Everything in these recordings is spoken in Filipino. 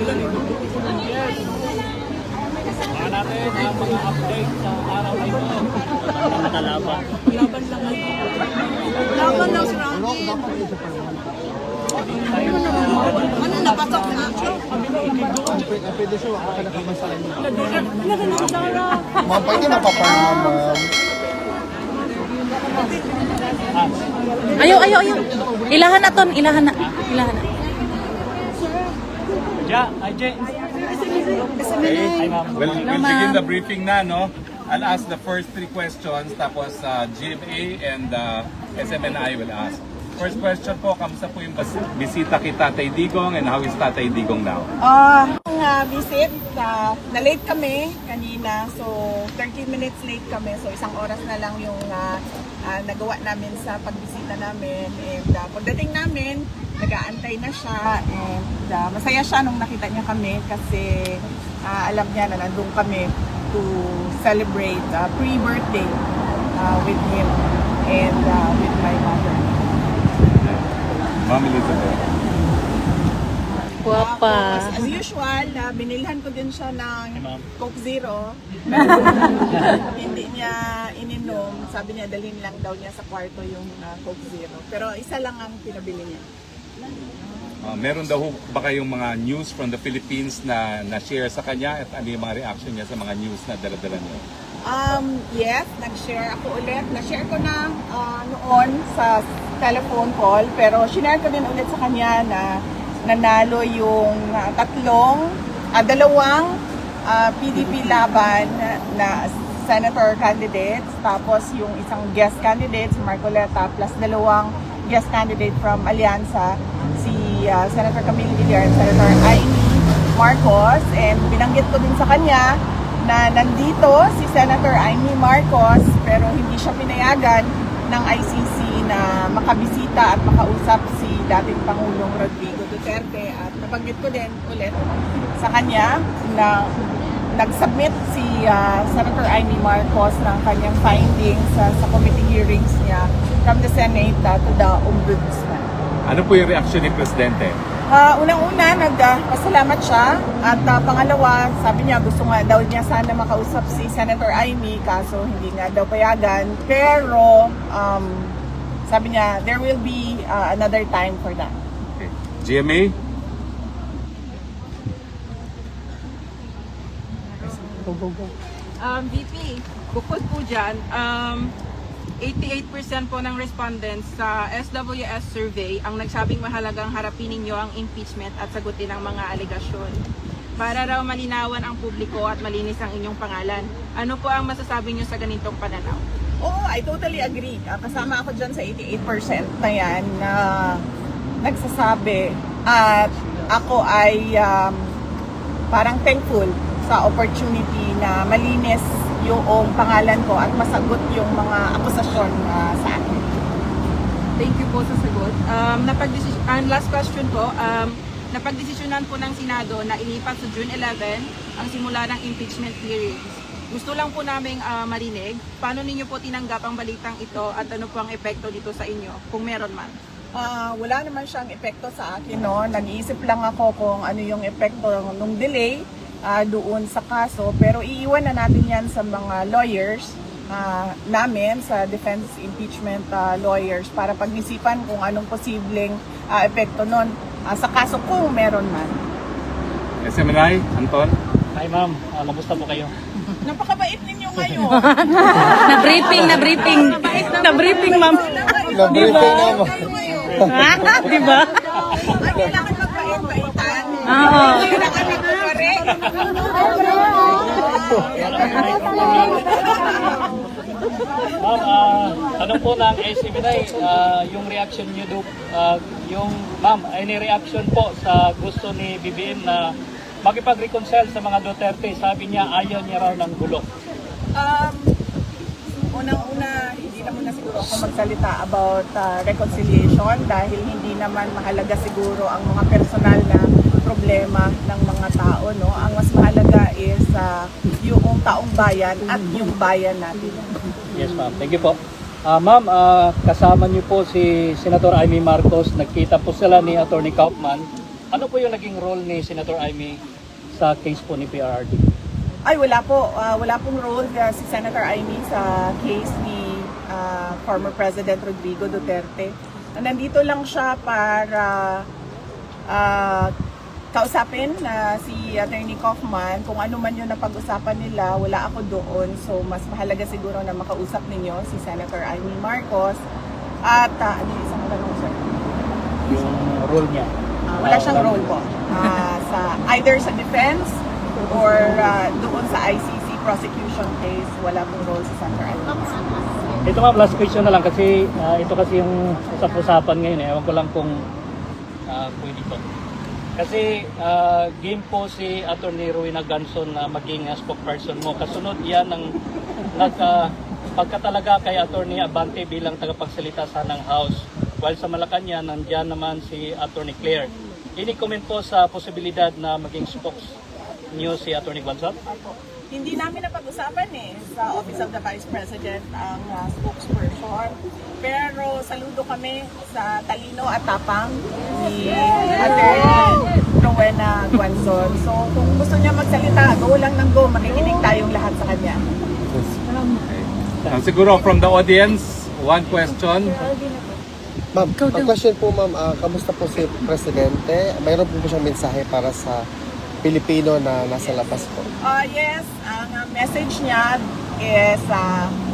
Yes. Mga natin ang mga update sa araw na ito. Nakalaban. Laban lang ay. Laban lang si Randy. Ano napatok na? Pwede siya, akalakiman sa kanya. Nagdara. Ma'am, pwede mapapangan, ma'am. Ayo. Ilahan na ton, ilahan na. Ja, AJ. Hi, ma'am. We'll begin the briefing na, no? I'll ask the first three questions, tapos GMA and SMNI will ask. First question po, kamusta po yung bisita kay Tatay Digong and how is Tatay Digong now? Visit, na-late kami kanina, so 30 minutes late kami, so isang oras na lang yung nagawa namin sa pagbisita namin, and pagdating namin, nag-aantay na siya, and masaya siya nung nakita niya kami kasi alam niya na nandun kami to celebrate pre-birthday with him and with my mother. Ma'am Elizabeth. Guwapa. As usual, binilhan ko din siya ng Coke Zero. Hindi niya ininom. Sabi niya, dalhin lang daw niya sa kwarto yung Coke Zero. Pero isa lang ang pinabili niya. Meron daw ba kayong mga news from the Philippines na na-share sa kanya at ano yung mga reaction niya sa mga news na dala-dala niyo? Yes, nag-share ako ulit. Na-share ko na noon sa telephone call, pero shinare ko din ulit sa kanya na nanalo yung dalawang PDP laban na senator candidates, tapos yung isang guest candidate, si Marcoleta, plus dalawang guest candidate from Alianza, si Senator Camille Villar and Senator Amy Marcos, and binanggit ko din sa kanya na nandito si Senator Amy Marcos pero hindi siya pinayagan ng ICC na makabisita at makausap si dating Pangulong Rodrigo Duterte, at nabanggit ko din ulit sa kanya na nag-submit si Senator Amy Marcos ng kanyang findings sa committee hearings niya from the Senate to the Ombudsman. Ano po yung reaction ni Presidente? Unang-una, nagpasalamat siya, at pangalawa, sabi niya gusto nga daw niya sana makausap si Senator Amy, kaso hindi nga daw payagan, pero sabi niya there will be another time for that. Okay. GMA? VP, bukod po dyan, 88% po ng respondents sa SWS survey ang nagsabing mahalagang harapin ninyo ang impeachment at sagutin ang mga alegasyon. Para raw malinawan ang publiko at malinis ang inyong pangalan. Ano po ang masasabi nyo sa ganitong pananaw? Oo, I totally agree. Kasama ako dyan sa 88% na yan na nagsasabi, at ako ay parang thankful sa opportunity na malinis yung pangalan ko at masagot yung mga akusasyon sa akin. Thank you po sa sagot. Last question po, napagdesisyonan po ng Senado na ilipat sa June 11 ang simula ng impeachment hearings. Gusto lang po naming marinig, paano ninyo po tinanggap ang balitang ito at ano po ang epekto dito sa inyo, kung meron man? Wala naman siyang epekto sa akin, no? Nag-iisip lang ako kung ano yung epekto ng delay doon sa kaso, pero iiwan na natin yan sa mga lawyers namin, sa defense impeachment lawyers, para pag-isipan kung anong posibleng epekto nun sa kaso kung meron man. SMNI? Anton? Hi, ma'am. Kamusta po kayo? Napakabait ninyo ngayon. Na-briefing, ma'am. Na-briefing na, ma'am. Di ba? Ay, kailangan magpait-baitan. Oo. Kailangan magpapare. Ma'am, tanong po ng SMNI, yung reaction nyo ma'am, any reaction po sa gusto ni BBM na makipag-reconcile sa mga Duterte? Sabi niya ayaw niya raw ng gulo. Unang-una, hindi naman na siguro ako magsalita about reconciliation dahil hindi naman mahalaga siguro ang mga personal na problema ng mga tao, no? Ang mas mahalaga is yung taong bayan at yung bayan natin. Yes, ma'am. Thank you po. Ma'am, kasama niyo po si Senator Amy Marcos. Nagkita po sila ni Attorney Kaufman. Ano po yung naging role ni Senator Amy sa case po ni PRRD? Ay, wala po. Wala pong role si Senator Amy sa case ni former President Rodrigo Duterte. Nandito lang siya para kausapin si Attorney Kaufman. Kung ano man yung napag-usapan nila, wala ako doon. So, mas mahalaga siguro na makausap ninyo si Senator Amy Marcos. At, ano yung isang tanong, sir? Yung role niya? Wala siyang role po. Either sa defense or doon sa ICC prosecution case, wala pong role si Senator Amy. Ito nga, last question na lang kasi ito kasi yung usap-usapan ngayon eh. Ewan ko lang kung pwede ito. Kasi game po si Attorney Rowena Ganson na maging spokesperson mo. Kasunod yan ng pagkatalaga kay Attorney Abante bilang tagapagsalita sa ng House. While sa Malacanang, nandyan naman si Attorney Claire. Any comment po sa posibilidad na maging spokes niyo si Attorney Ganson? Hindi namin napag-usapan sa Office of the Vice President ang spokesperson. Pero saludo kami sa talino at tapang ni Attorney Rowena Ganson. So kung gusto niya magsalita, go lang ng go. Makikinig tayong lahat sa kanya. Siguro from the audience, one question. Ma'am, ang question po ma'am, kamusta po si Presidente? Mayroon po siyang mensahe para sa Pilipino na nasa labas po? Yes, ang message niya is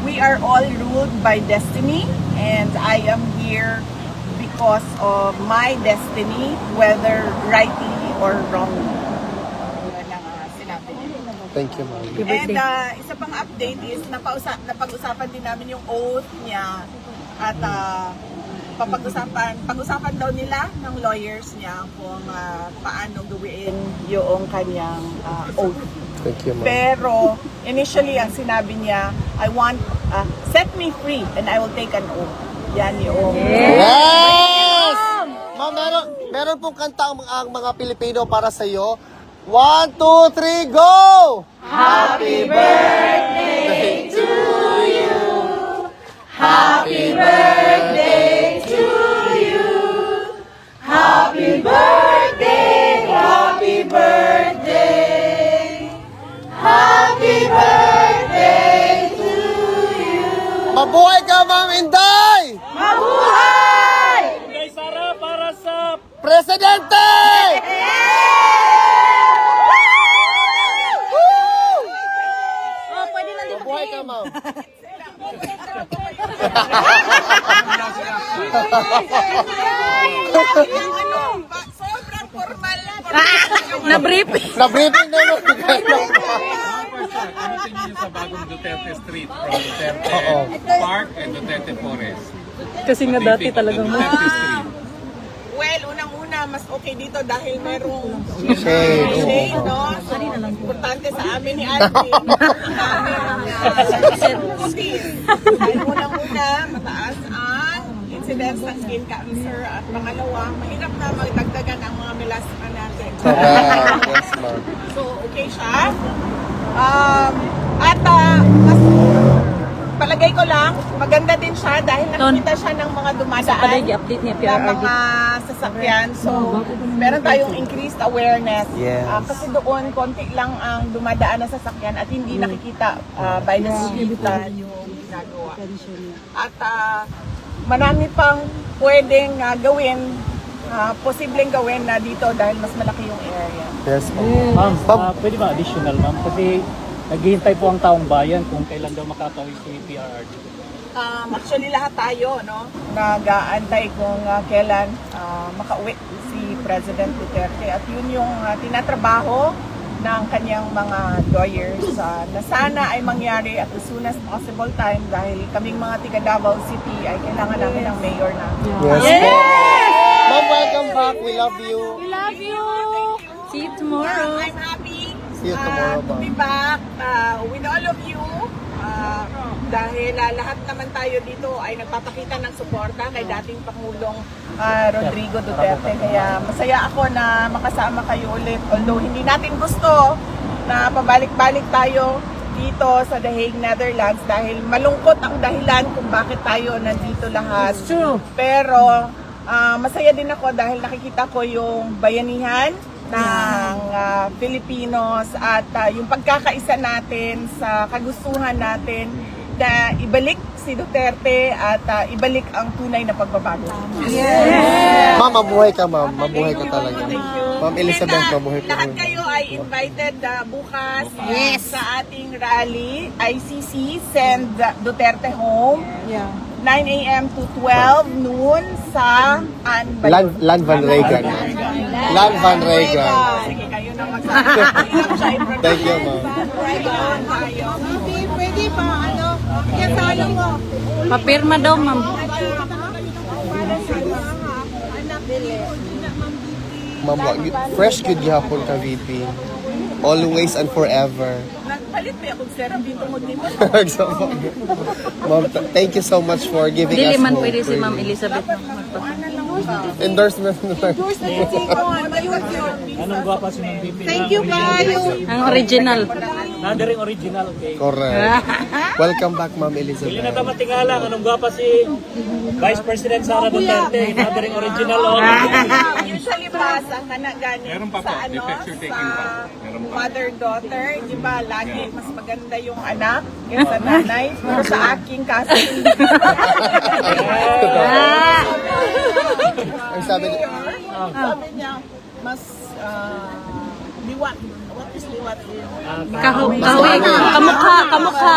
we are all ruled by destiny and I am here because of my destiny, whether rightly or wrongly. Yan ang sinabi niya. Thank you ma'am. And isa pang update is napag-usapan din namin yung oath niya at pag-usapan daw nila ng lawyers niya kung paano gawin yung kanyang oath. Thank you ma'am. Pero initially ang sinabi niya, I want set me free and I will take an oath. Yan yung Yes! Ma'am, meron pong kanta ang mga Pilipino para sa iyo. 1, 2, 3, go! Happy birthday to you. Happy birthday to you. Happy birthday, happy birthday. Happy birthday to you. Mabuhay ka, Ma'am Inday! Mabuhay! Kay Sara para sa Presidente! Oh, pwede na dito. Mabuhay ka, Ma'am. sobrang formal lang. Na-briefing. Na-briefing na nun. Ano tingin niyo sa bagong Duterte Street from Duterte Oo. Park and Duterte Forest? Kasi nga dati talagang Duterte Street. Well, unang-una, mas okay dito dahil merong Shade. shade, no? So, importante sa amin ni Alvin. Putis. Dahil unang-una, mataas ang incidence ng skin cancer. At pangalawa, mahirap na magdagdagan ang mga melasma natin. Correct. Yes, ma'am. So, okay siya. Mas palagay ko lang, maganda din siya dahil nakikita siya ng mga dumadaan Palagi update niya na PRRD. mga sasakyan. So, meron tayong increased awareness. Yes. Kasi doon, konti lang ang dumadaan na sasakyan at hindi nakikita by the street yung ginagawa. At marami pang pwedeng gawin, posibleng gawin na dito dahil mas malaki yung area. Yes, ma'am. Ma'am, pwede ba additional ma'am? Kasi naghihintay po ang taong bayan kung kailan daw makatawid si PRRD. Actually lahat tayo, no? Nag-aantay kung kailan makauwi si President Duterte at yun yung tinatrabaho ng kanyang mga lawyers na sana ay mangyari at as soon as possible time dahil kaming mga tiga Davao City ay kailangan namin ng mayor na. Yes, ma'am, welcome back. We love you. We love you. See you tomorrow. I'm happy See you tomorrow, to be ma'am. back with all of you. Dahil lahat naman tayo dito ay nagpapakita ng suporta kay dating Pangulong Rodrigo Duterte. Kaya masaya ako na makasama kayo ulit. Although hindi natin gusto na pabalik-balik tayo dito sa The Hague, Netherlands dahil malungkot ang dahilan kung bakit tayo nandito lahat. Pero Masaya din ako dahil nakikita ko yung bayanihan ng Filipinos at yung pagkakaisa natin sa kagustuhan natin na ibalik si Duterte at ibalik ang tunay na pagbabago. Ma'am, mabuhay ka, ma'am. Mabuhay ka talaga. Thank you. Ma'am Elizabeth, mabuhay ka Lahat rin. kayo ay invited bukas sa ating rally, ICC, Send Duterte Home. 9 a.m. to 12 noon sa Lan Van Regan. Lan Van Regan. Sige, kayo na magsasabi. Thank you, ma'am. Pwede pa, kasalo mo. Papirma daw, ma'am. Ma'am, fresh good gihapon ka, VP. Always and forever. Nagpalit pa akong serum dito mo dito. Ma'am, thank you so much for giving Dili us man hope. pwede si Ma'am Elizabeth Endorsement na lang. Anong gwapa si Ma'am VP? Thank you, Bayo. ang original. Nandering original, okay. Correct. Welcome back, Ma'am Hindi na Elizabeth. tama tingalang, anong gwapa si Vice President Sara Duterte? Nandering original, oh. Usually ba sa kanagani Meron pa po, sa the picture taking pa. Meron pa. mother-daughter, di ba, lagi mas maganda yung anak kaysa nanay. Pero sa aking kaso, hindi. Ang sabi ni... Sabi niya, mas liwat. What is liwat? Kahoy. Kamukha. Kamukha.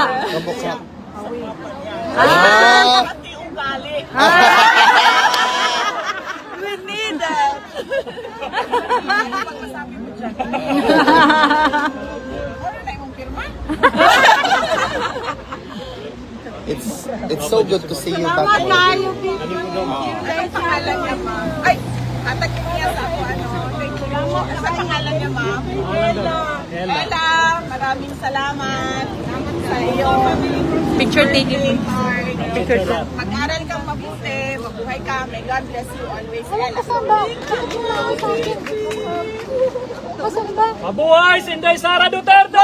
Pati ugali. We need that. Pagmasabi mo dyan. Ano na yung pirma? It's so good to see you back, ma'am. Anong pangalan niya, ma'am? Ay, atagin niya sa ako, Thank you. Ano pangalan niya, ma'am? Ella. Maraming salamat. Sa iyo. Picture taking. Picture taking. Mag-aral kang mabuti. Mabuhay ka. May God bless you always, Ella. Mabuhay si Inday Sara Duterte!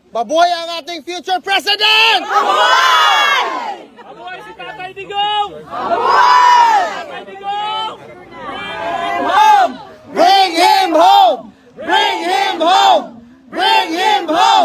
Mabuhay ang ating future president! Mabuhay si Tatay Digong! Tatay Digong! Bring him home! Bring him home! Bring him home!